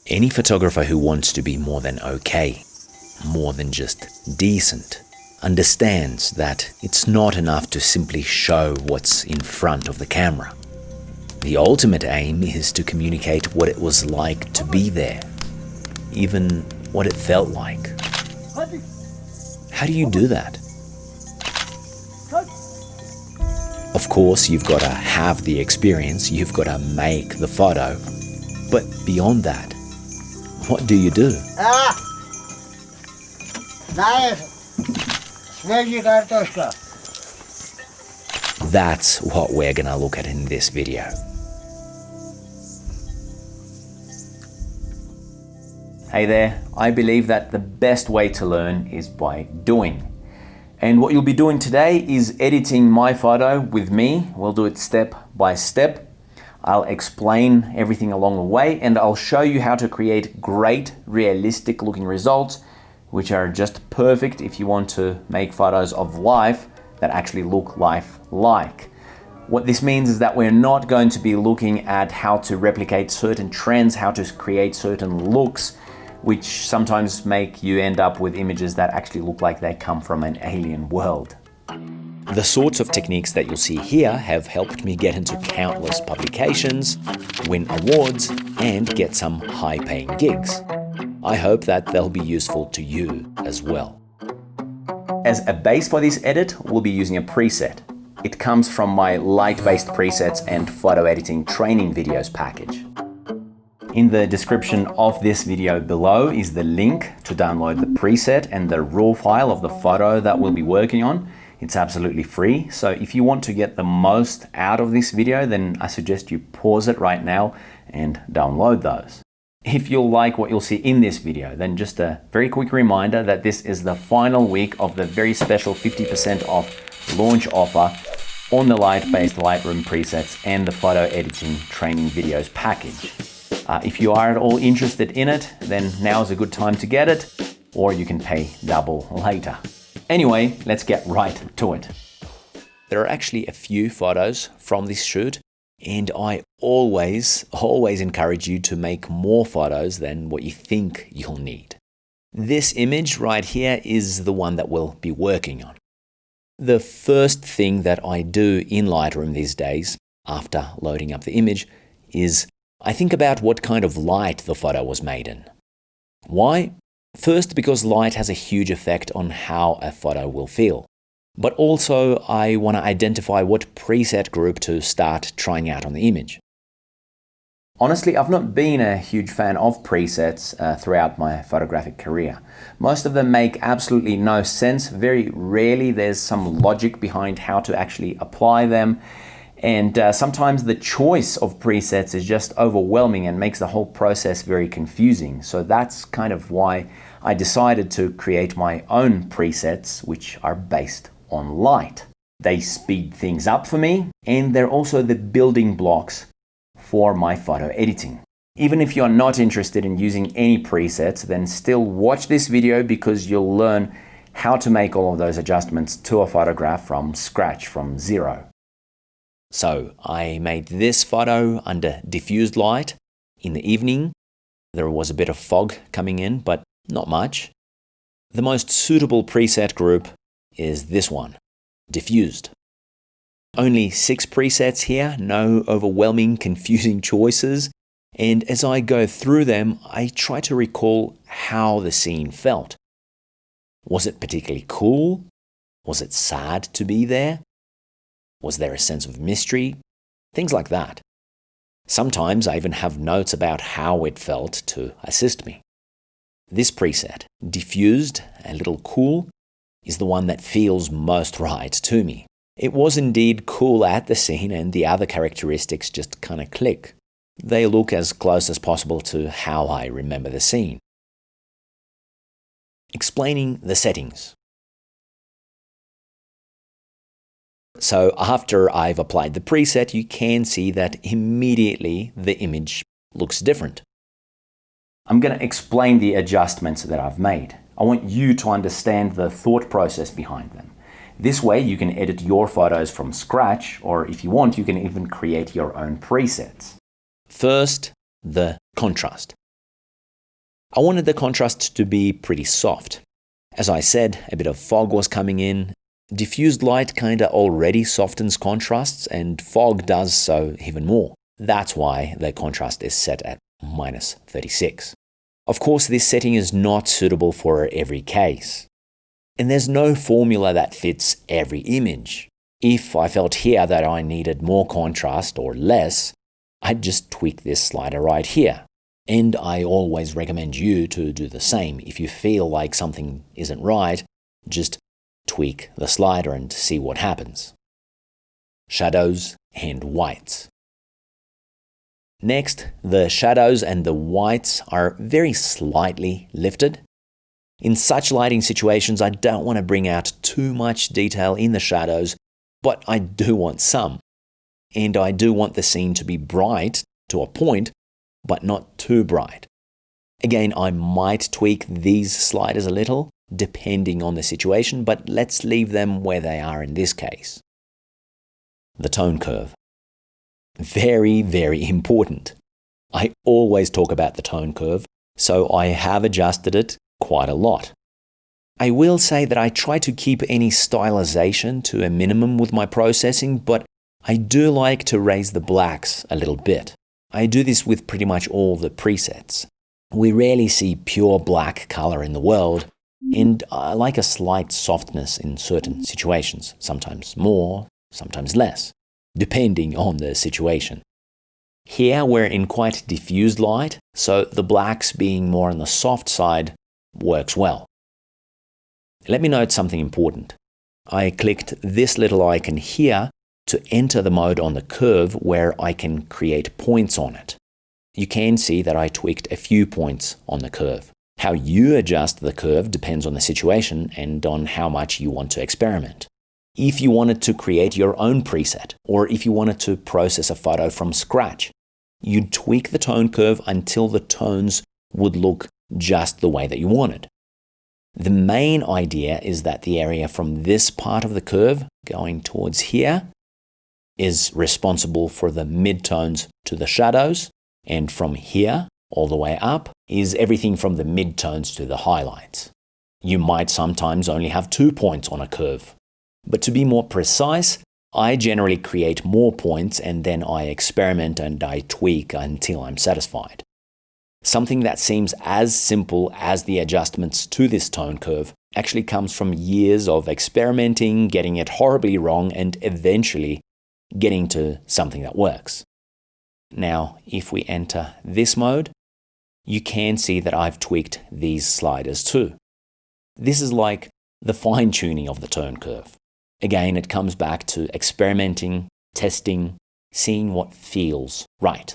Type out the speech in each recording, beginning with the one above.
Any photographer who wants to be more than okay, more than just decent, understands that it's not enough to simply show what's in front of the camera. The ultimate aim is to communicate what it was like to be there, even what it felt like. How do you do that? Of course, you've got to have the experience, you've got to make the photo, but beyond that, what do you do? That's what we're gonna look at in this video. Hey there, I believe that the best way to learn is by doing. And what you'll be doing today is editing my photo with me. We'll do it step by step. I'll explain everything along the way and I'll show you how to create great, realistic looking results, which are just perfect if you want to make photos of life that actually look life-like. What this means is that we're not going to be looking at how to replicate certain trends, how to create certain looks, which sometimes make you end up with images that actually look like they come from an alien world. The sorts of techniques that you'll see here have helped me get into countless publications, win awards, and get some high-paying gigs. I hope that they'll be useful to you as well. As a base for this edit, we'll be using a preset. It comes from my light-based presets and photo editing training videos package. In the description of this video below is the link to download the preset and the raw file of the photo that we'll be working on. It's absolutely free, so if you want to get the most out of this video, then I suggest you pause it right now and download those. If you'll like what you'll see in this video, then just a very quick reminder that this is the final week of the very special 50% off launch offer on the light-based Lightroom presets and the photo editing training videos package. If you are at all interested in it, then now's a good time to get it, or you can pay double later. Anyway, let's get right to it. There are actually a few photos from this shoot, and I always encourage you to make more photos than what you think you'll need. This image right here is the one that we'll be working on. The first thing that I do in Lightroom these days, after loading up the image, is I think about what kind of light the photo was made in. Why? First, because light has a huge effect on how a photo will feel. But also, I want to identify what preset group to start trying out on the image. Honestly, I've not been a huge fan of presets throughout my photographic career. Most of them make absolutely no sense. Very rarely there's some logic behind how to actually apply them. And sometimes the choice of presets is just overwhelming and makes the whole process very confusing. So that's kind of why I decided to create my own presets, which are based on light. They speed things up for me, and they're also the building blocks for my photo editing. Even if you're not interested in using any presets, then still watch this video because you'll learn how to make all of those adjustments to a photograph from scratch, from zero. So I made this photo under diffused light in the evening. There was a bit of fog coming in, but not much. The most suitable preset group is this one, diffused. Only 6 presets here, no overwhelming, confusing choices. And as I go through them, I try to recall how the scene felt. Was it particularly cool? Was it sad to be there? Was there a sense of mystery? Things like that. Sometimes I even have notes about how it felt to assist me. This preset, diffused, a little cool, is the one that feels most right to me. It was indeed cool at the scene and the other characteristics just kind of click. They look as close as possible to how I remember the scene. Explaining the settings. So after I've applied the preset, you can see that immediately the image looks different. I'm going to explain the adjustments that I've made. I want you to understand the thought process behind them. This way you can edit your photos from scratch, or if you want, you can even create your own presets. First, the contrast. I wanted the contrast to be pretty soft. As I said, a bit of fog was coming in. Diffused light kinda already softens contrasts, and fog does so even more. That's why the contrast is set at -36. Of course, this setting is not suitable for every case. And there's no formula that fits every image. If I felt here that I needed more contrast or less, I'd just tweak this slider right here. And I always recommend you to do the same. If you feel like something isn't right, just tweak the slider and see what happens. Shadows and whites. Next, the shadows and the whites are very slightly lifted. In such lighting situations, I don't want to bring out too much detail in the shadows, but I do want some. And I do want the scene to be bright to a point, but not too bright. Again, I might tweak these sliders a little, depending on the situation, but let's leave them where they are in this case. The tone curve. Very, very important. I always talk about the tone curve, so I have adjusted it quite a lot. I will say that I try to keep any stylization to a minimum with my processing, but I do like to raise the blacks a little bit. I do this with pretty much all the presets. We rarely see pure black color in the world, and I like a slight softness in certain situations, sometimes more, sometimes less, depending on the situation. Here we're in quite diffused light, so the blacks being more on the soft side works well. Let me note something important. I clicked this little icon here to enter the mode on the curve where I can create points on it. You can see that I tweaked a few points on the curve. How you adjust the curve depends on the situation and on how much you want to experiment. If you wanted to create your own preset, or if you wanted to process a photo from scratch, you'd tweak the tone curve until the tones would look just the way that you wanted. The main idea is that the area from this part of the curve going towards here is responsible for the midtones to the shadows, and from here all the way up is everything from the midtones to the highlights. You might sometimes only have 2 points on a curve, but to be more precise, I generally create more points and then I experiment and I tweak until I'm satisfied. Something that seems as simple as the adjustments to this tone curve actually comes from years of experimenting, getting it horribly wrong, and eventually getting to something that works. Now, if we enter this mode, you can see that I've tweaked these sliders too. This is like the fine-tuning of the tone curve. Again, it comes back to experimenting, testing, seeing what feels right.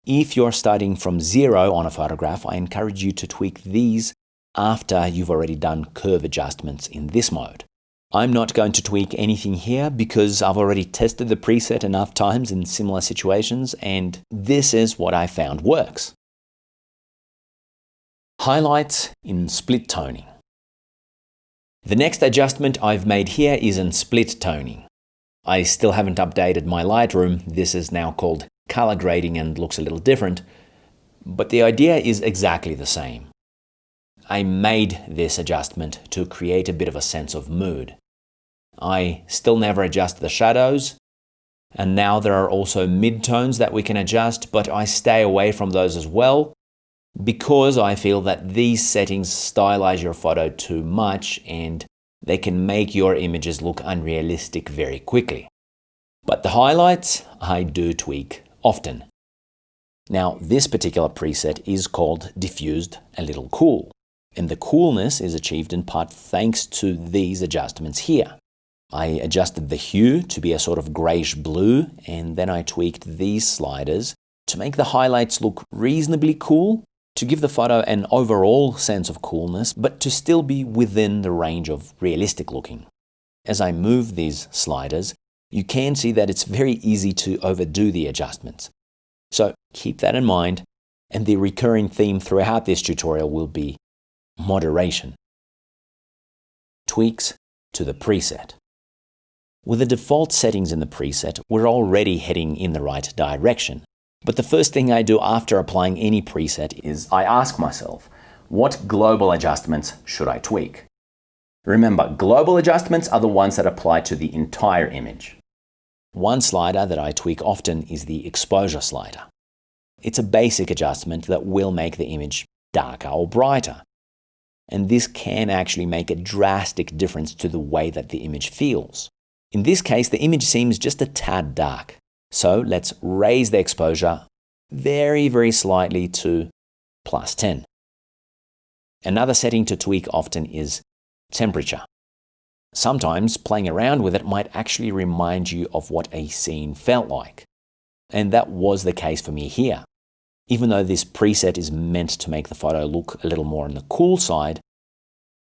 If you're starting from zero on a photograph, I encourage you to tweak these after you've already done curve adjustments in this mode. I'm not going to tweak anything here because I've already tested the preset enough times in similar situations, and this is what I found works. Highlights in split toning. The next adjustment I've made here is in split toning. I still haven't updated my Lightroom. This is now called color grading and looks a little different, but the idea is exactly the same. I made this adjustment to create a bit of a sense of mood. I still never adjust the shadows, and now there are also midtones that we can adjust, but I stay away from those as well because I feel that these settings stylize your photo too much and they can make your images look unrealistic very quickly. But the highlights I do tweak often. Now, this particular preset is called Diffused a Little Cool, and the coolness is achieved in part thanks to these adjustments here. I adjusted the hue to be a sort of grayish blue, and then I tweaked these sliders to make the highlights look reasonably cool, to give the photo an overall sense of coolness, but to still be within the range of realistic looking. As I move these sliders, you can see that it's very easy to overdo the adjustments. So keep that in mind, and the recurring theme throughout this tutorial will be moderation. Tweaks to the preset. With the default settings in the preset, we're already heading in the right direction. But the first thing I do after applying any preset is I ask myself, what global adjustments should I tweak? Remember, global adjustments are the ones that apply to the entire image. One slider that I tweak often is the exposure slider. It's a basic adjustment that will make the image darker or brighter. And this can actually make a drastic difference to the way that the image feels. In this case, the image seems just a tad dark. So let's raise the exposure very, very slightly to +10. Another setting to tweak often is temperature. Sometimes playing around with it might actually remind you of what a scene felt like. And that was the case for me here. Even though this preset is meant to make the photo look a little more on the cool side,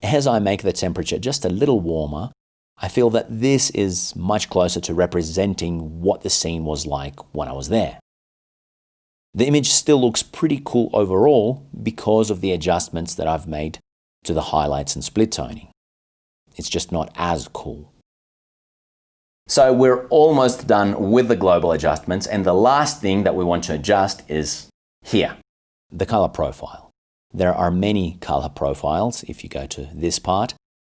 as I make the temperature just a little warmer, I feel that this is much closer to representing what the scene was like when I was there. The image still looks pretty cool overall because of the adjustments that I've made to the highlights and split toning. It's just not as cool. So we're almost done with the global adjustments, and the last thing that we want to adjust is here, the color profile. There are many color profiles if you go to this part,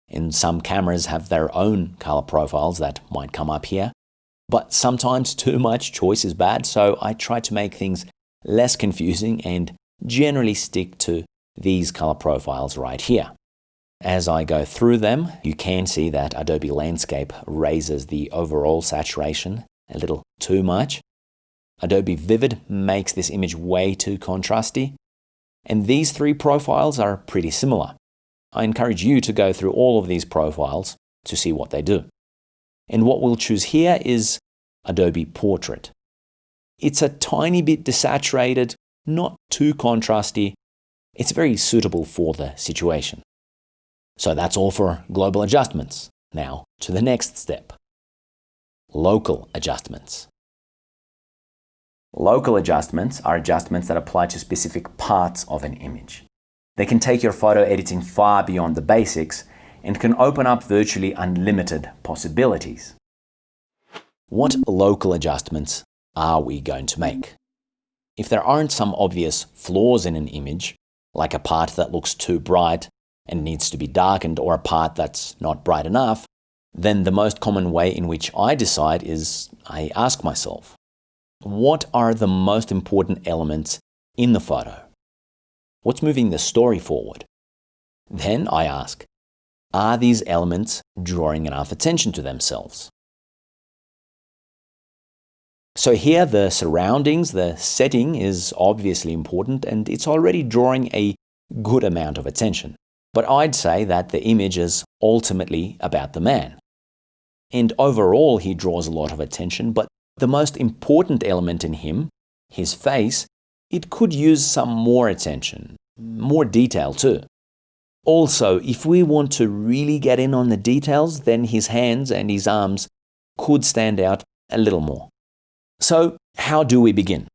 and some cameras have their own color profiles that might come up here. But sometimes too much choice is bad, so I try to make things less confusing and generally stick to these color profiles right here. As I go through them, you can see that Adobe Landscape raises the overall saturation a little too much. Adobe Vivid makes this image way too contrasty. And these three profiles are pretty similar. I encourage you to go through all of these profiles to see what they do. And what we'll choose here is Adobe Portrait. It's a tiny bit desaturated, not too contrasty. It's very suitable for the situation. So that's all for global adjustments. Now to the next step. Local adjustments. Local adjustments are adjustments that apply to specific parts of an image. They can take your photo editing far beyond the basics and can open up virtually unlimited possibilities. What local adjustments are we going to make? If there aren't some obvious flaws in an image, like a part that looks too bright and needs to be darkened, or a part that's not bright enough, then the most common way in which I decide is I ask myself, what are the most important elements in the photo? What's moving the story forward? Then I ask, are these elements drawing enough attention to themselves? So here the surroundings, the setting is obviously important and it's already drawing a good amount of attention. But I'd say that the image is ultimately about the man. And overall he draws a lot of attention, but the most important element in him, his face, it could use some more attention, more detail too. Also, if we want to really get in on the details, then his hands and his arms could stand out a little more. So, how do we begin?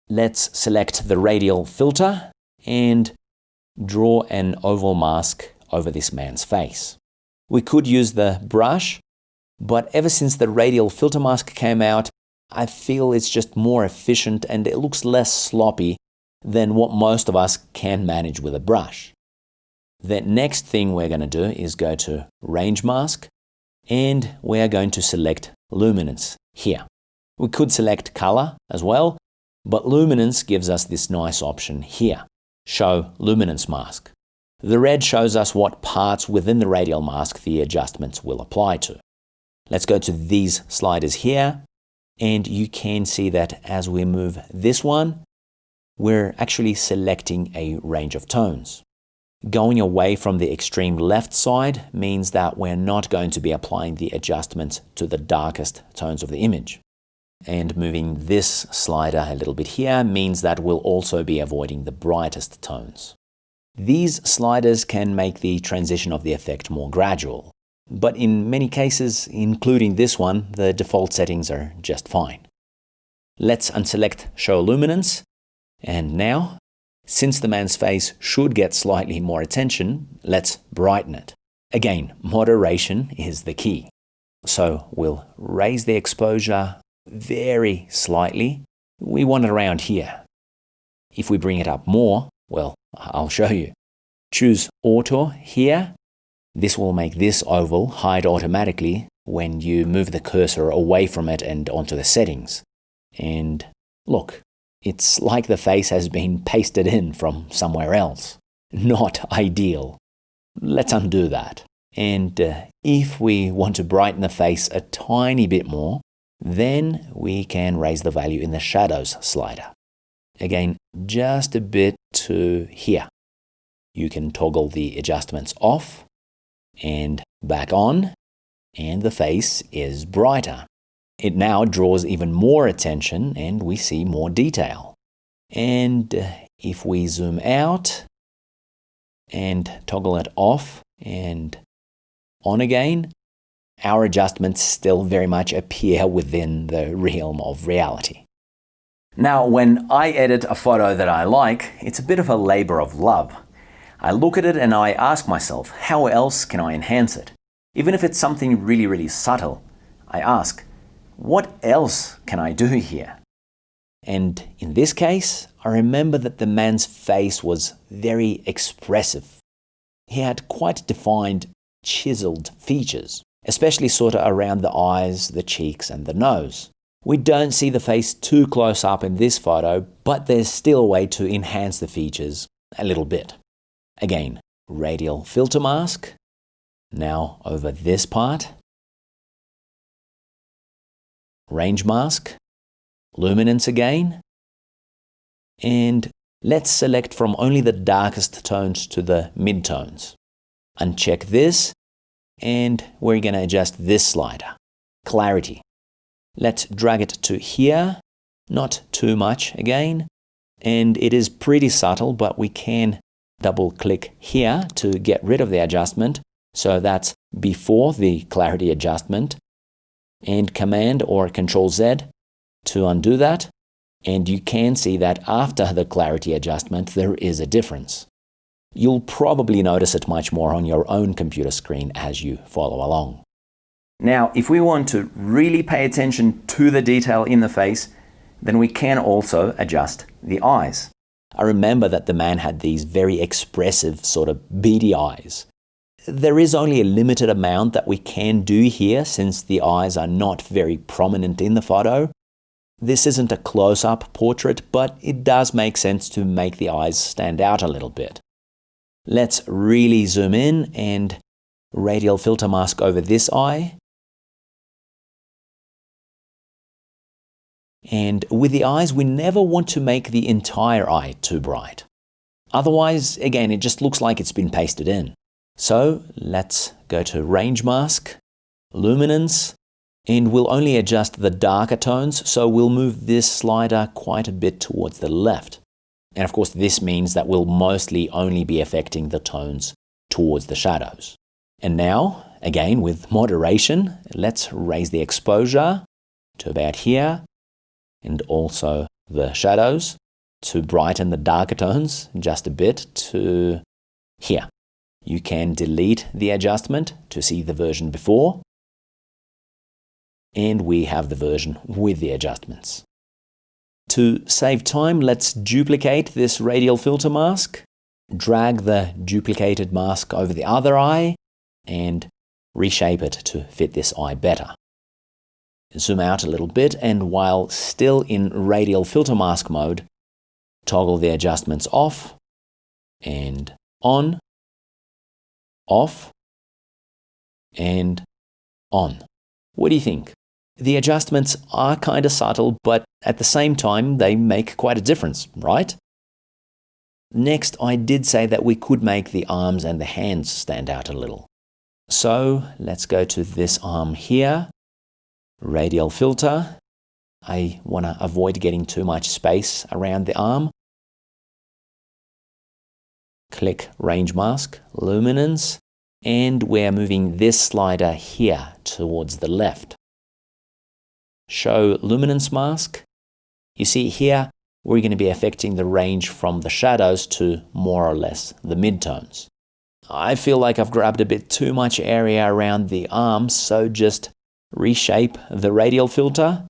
Let's select the radial filter and draw an oval mask over this man's face. We could use the brush, but ever since the radial filter mask came out, I feel it's just more efficient and it looks less sloppy than what most of us can manage with a brush. The next thing we're going to do is go to Range Mask, and we're going to select Luminance here. We could select Color as well, but Luminance gives us this nice option here, Show Luminance Mask. The red shows us what parts within the radial mask the adjustments will apply to. Let's go to these sliders here, and you can see that as we move this one, we're actually selecting a range of tones. Going away from the extreme left side means that we're not going to be applying the adjustments to the darkest tones of the image. And moving this slider a little bit here means that we'll also be avoiding the brightest tones. These sliders can make the transition of the effect more gradual, but in many cases, including this one, the default settings are just fine. Let's unselect Show Luminance, and now, since the man's face should get slightly more attention, let's brighten it. Again, moderation is the key. So we'll raise the exposure very slightly. We want it around here. If we bring it up more, well, I'll show you. Choose Auto here. This will make this oval hide automatically when you move the cursor away from it and onto the settings. And look, it's like the face has been pasted in from somewhere else. Not ideal. Let's undo that. And if we want to brighten the face a tiny bit more, then we can raise the value in the shadows slider. Again, just a bit to here. You can toggle the adjustments off and back on, and the face is brighter. It now draws even more attention and we see more detail. And if we zoom out and toggle it off and on again, our adjustments still very much appear within the realm of reality. Now, when I edit a photo that I like, it's a bit of a labor of love. I look at it and I ask myself, how else can I enhance it? Even if it's something really, really subtle, I ask, what else can I do here? And in this case, I remember that the man's face was very expressive. He had quite defined, chiseled features, especially sort of around the eyes, the cheeks, and the nose. We don't see the face too close up in this photo, but there's still a way to enhance the features a little bit. Again, radial filter mask. Now over this part. Range mask. Luminance again. And let's select from only the darkest tones to the mid-tones. Uncheck this, and we're going to adjust this slider. Clarity. Let's drag it to here, not too much again, and it is pretty subtle, but we can double click here to get rid of the adjustment. So that's before the clarity adjustment, and Command or Control Z to undo that. And you can see that after the clarity adjustment, there is a difference. You'll probably notice it much more on your own computer screen as you follow along. Now, if we want to really pay attention to the detail in the face, then we can also adjust the eyes. I remember that the man had these very expressive sort of beady eyes. There is only a limited amount that we can do here since the eyes are not very prominent in the photo. This isn't a close-up portrait, but it does make sense to make the eyes stand out a little bit. Let's really zoom in and radial filter mask over this eye. And with the eyes, we never want to make the entire eye too bright. Otherwise, again, it just looks like it's been pasted in. So let's go to Range Mask, Luminance, and we'll only adjust the darker tones, so we'll move this slider quite a bit towards the left. And of course, this means that we'll mostly only be affecting the tones towards the shadows. And now, again, with moderation, let's raise the exposure to about here, and also the shadows to brighten the darker tones just a bit to here. You can delete the adjustment to see the version before, and we have the version with the adjustments. To save time, let's duplicate this radial filter mask, drag the duplicated mask over the other eye, and reshape it to fit this eye better. Zoom out a little bit, and while still in radial filter mask mode, toggle the adjustments off and on, off, and on. What do you think? The adjustments are kind of subtle, but at the same time, they make quite a difference, right? Next, I did say that we could make the arms and the hands stand out a little. So let's go to this arm here, radial filter. I want to avoid getting too much space around the arm. Click Range Mask, Luminance, and we're moving this slider here towards the left. Show Luminance Mask. You see here, we're going to be affecting the range from the shadows to more or less the midtones. I feel like I've grabbed a bit too much area around the arms, so just reshape the radial filter,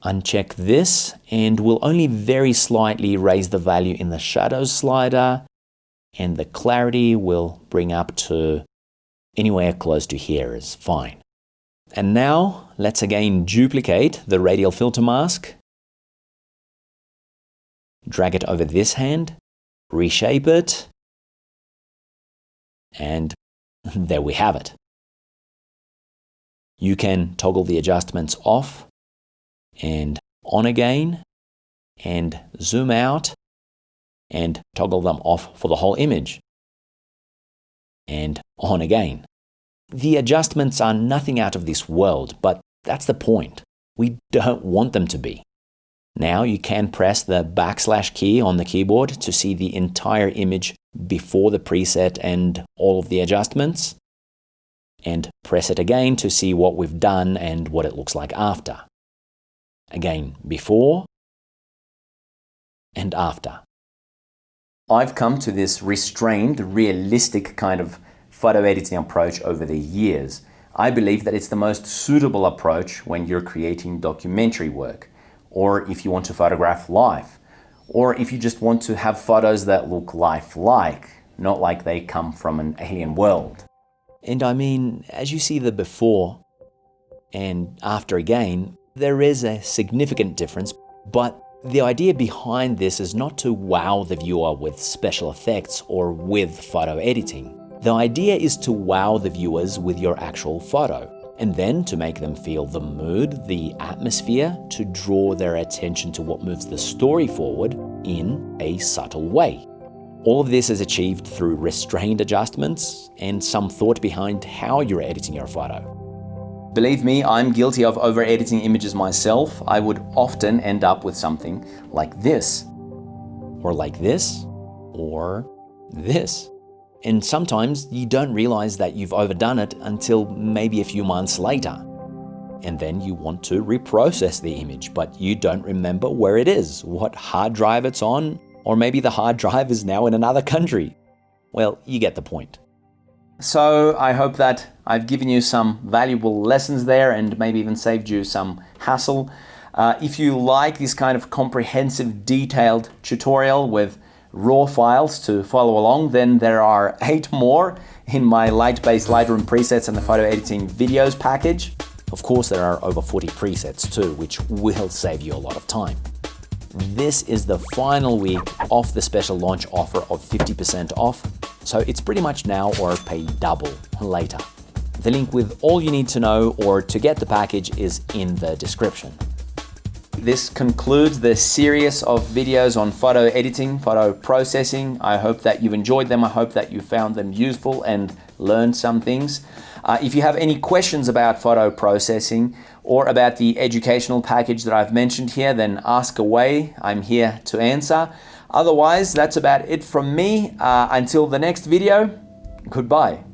uncheck this, and we'll only very slightly raise the value in the shadows slider, and the clarity will bring up to anywhere close to here is fine. And now let's again duplicate the radial filter mask, drag it over this hand, reshape it, and there we have it. You can toggle the adjustments off and on again, and zoom out and toggle them off for the whole image, and on again. The adjustments are nothing out of this world, but that's the point. We don't want them to be. Now you can press the # key on the keyboard to see the entire image before the preset and all of the adjustments, and press it again to see what we've done and what it looks like after. Again, before and after. I've come to this restrained, realistic kind of photo editing approach over the years. I believe that it's the most suitable approach when you're creating documentary work, or if you want to photograph life, or if you just want to have photos that look lifelike, not like they come from an alien world. And I mean, as you see the before and after again, there is a significant difference, but the idea behind this is not to wow the viewer with special effects or with photo editing. The idea is to wow the viewers with your actual photo, and then to make them feel the mood, the atmosphere, to draw their attention to what moves the story forward in a subtle way. All of this is achieved through restrained adjustments and some thought behind how you're editing your photo. Believe me, I'm guilty of over-editing images myself. I would often end up with something like this, or like this, or this. And sometimes you don't realize that you've overdone it until maybe a few months later. And then you want to reprocess the image, but you don't remember where it is, what hard drive it's on, or maybe the hard drive is now in another country. Well, you get the point. So I hope that I've given you some valuable lessons there and maybe even saved you some hassle. If you like this kind of comprehensive, detailed tutorial with raw files to follow along, then there are 8 more in my light-based Lightroom presets and the photo editing videos package. Of course, there are over 40 presets too, which will save you a lot of time. This is the final week of the special launch offer of 50% off, so it's pretty much now or pay double later. The link with all you need to know or to get the package is in the description. This concludes the series of videos on photo editing, photo processing. I hope that you've enjoyed them. I hope that you found them useful and learned some things. If you have any questions about photo processing or about the educational package that I've mentioned here, then ask away. I'm here to answer. Otherwise, that's about it from me. Until the next video, goodbye.